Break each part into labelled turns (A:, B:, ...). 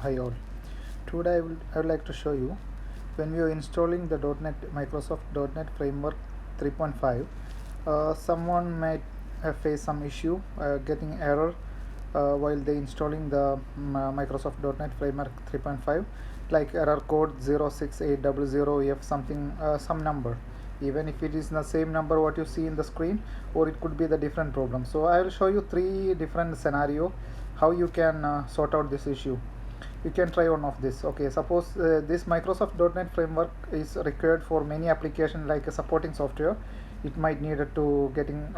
A: Hi all. Today I would like to show you when we are installing the Microsoft .NET Framework 3.5. Someone might have faced some issue getting error while they installing the Microsoft .NET Framework 3.5, like error code 06800F something, some number, even if it is the same number what you see in the screen, or it could be the different problem. So I will show you three different scenario how you can sort out this issue. You can try one of this. Okay, suppose this Microsoft .NET framework is required for many applications like a supporting software. It might need it to getting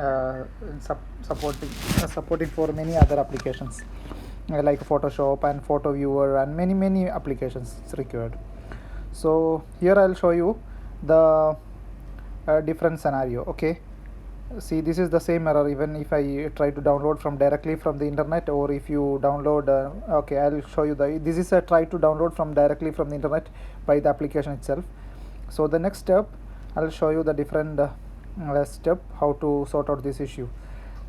A: supporting for many other applications like Photoshop and photo viewer and many applications it's required. So here I'll show you the different scenario. Okay, see, this is the same error even if I try to download from directly from the internet, or if you download okay, I'll show you this is a try to download from directly from the internet by the application itself. So the next step, I'll show you the different step how to sort out this issue.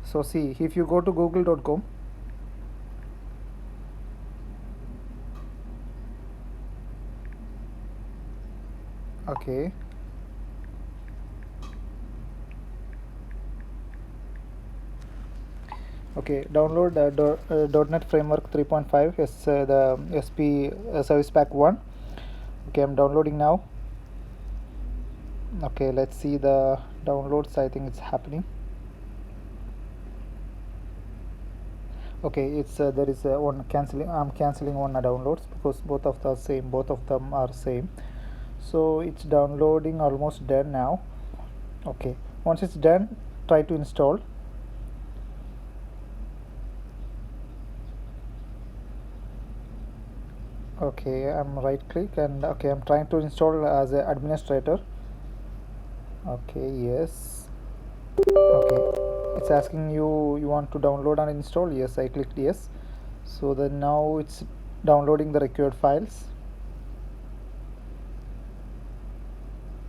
A: So see, if you go to google.com, okay, download .NET Framework 3.5 is the SP Service Pack 1. Okay, I'm downloading now. Okay, let's see the downloads. I think it's happening. Okay, it's there is one canceling. I'm canceling one downloads because both of them are same. So it's downloading, almost done now. Okay, once it's done, try to install. Okay, I'm right click and okay, I'm trying to install as an administrator. Okay, yes. Okay, it's asking you want to download and install. Yes, I clicked yes. So then now it's downloading the required files.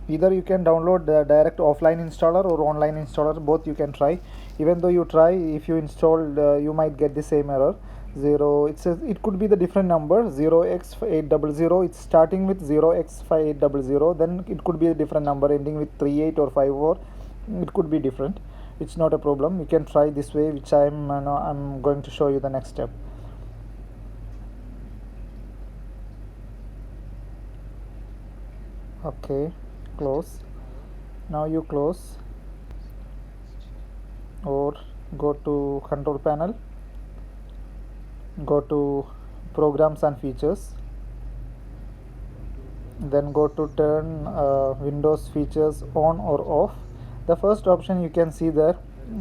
A: Either you can download the direct offline installer or online installer, both you can try. Even though you try, if you install, you might get the same error. It could be the different number 0x800. It's starting with 0x5800, then it could be a different number ending with 38 or 54. It could be different. It's not a problem. You can try this way, which I'm going to show you the next step. Okay, close. Now you close or go to control panel, go to programs and features, then go to turn Windows features on or off. The first option you can see there,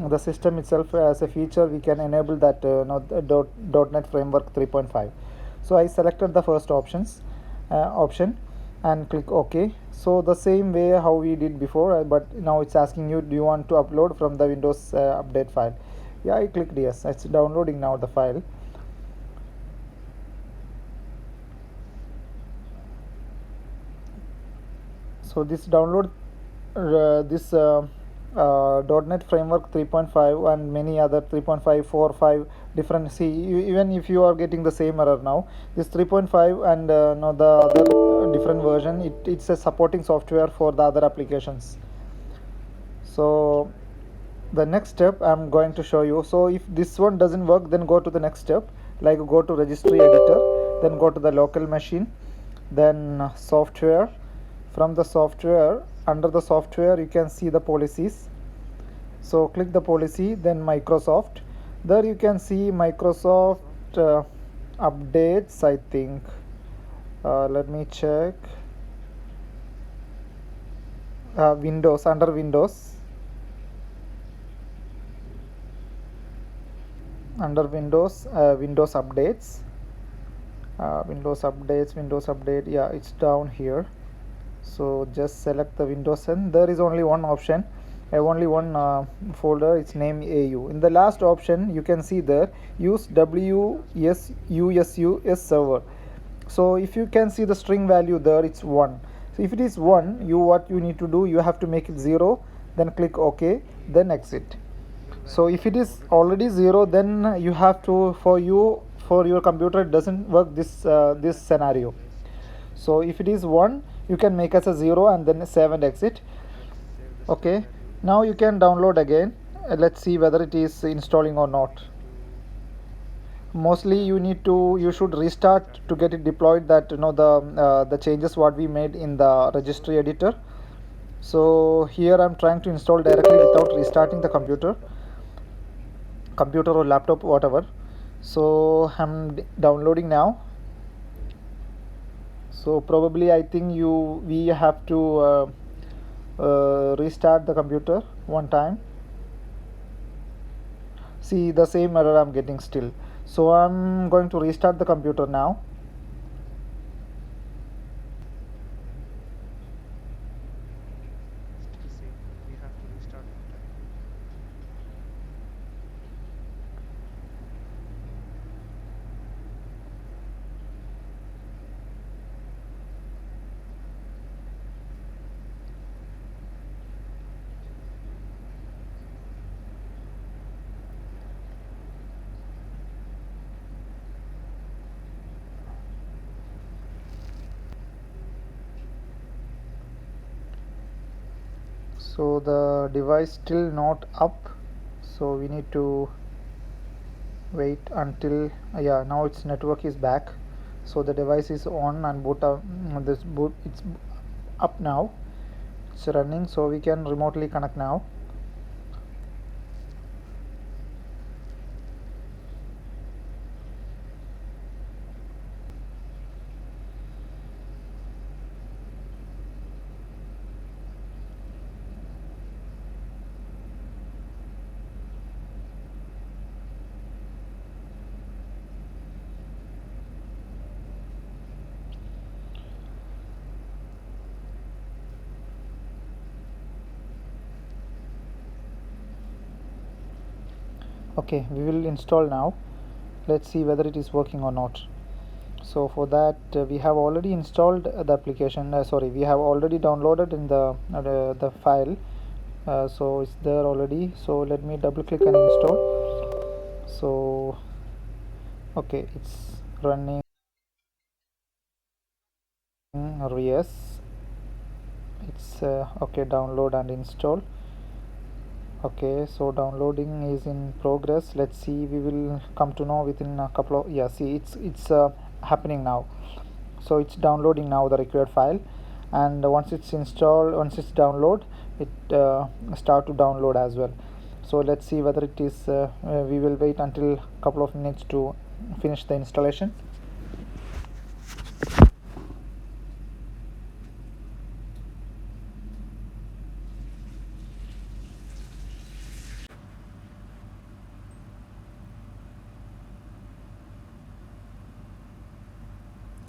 A: the system itself as a feature we can enable that .NET Framework 3.5. So I selected the first option and click OK. So the same way how we did before, but now it's asking you, do you want to upload from the Windows update file? Yeah, I clicked yes. It's downloading now the file. So this download this .NET Framework 3.5 and many other 3.5, 4, 5 different. See, even if you are getting the same error now, this 3.5 and now the other different version, it's a supporting software for the other applications. So the next step I'm going to show you. So if this one doesn't work, then go to the next step, like go to registry editor, then go to the local machine, then software. From the software, under the software you can see the policies. So click the policy, then Microsoft. There you can see Microsoft updates, I think. Let me check. Windows, under Windows. Under Windows, Windows updates. Windows update. Yeah, it's down here. So just select the Windows, and there is only one option. I have only one folder. It's named AU. In the last option, you can see there, use WSUSUS server. So if you can see the string value there, it's 1. So if it is 1, what you need to do, you have to make it 0, then click OK, then exit. So if it is already 0, then you have to, for your computer it doesn't work this scenario. So if it is 1, you can make as a 0 and then save and exit. Okay, now you can download again. Let's see whether it is installing or not. Mostly you should restart to get it deployed, that the changes what we made in the registry editor. So here I'm trying to install directly without restarting the computer or laptop, whatever. So I'm downloading now. So probably I think we have to restart the computer one time. See, the same error I'm getting still. So I'm going to restart the computer now. So the device still not up, so we need to wait until yeah, now its network is back. So the device is on and it's up now, it's running, so we can remotely connect now. Okay, we will install now. Let's see whether it is working or not. So for that we have already installed the application, we have already downloaded in the file, so it's there already. So let me double click and install. So okay, it's running. Yes, it's okay, download and install. Okay, so downloading is in progress. Let's see, we will come to know within a couple of, yeah, see, it's happening now. So it's downloading now the required file, and once it's installed, once it's download, it start to download as well. So let's see whether it is we will wait until a couple of minutes to finish the installation.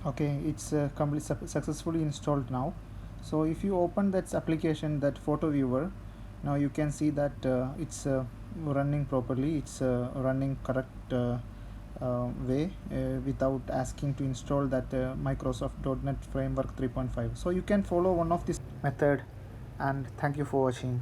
A: Okay, it's completely successfully installed now. So if you open that application, that photo viewer, now you can see that it's running properly, it's running correct way without asking to install that Microsoft.NET Framework 3.5. So you can follow one of this method, and thank you for watching.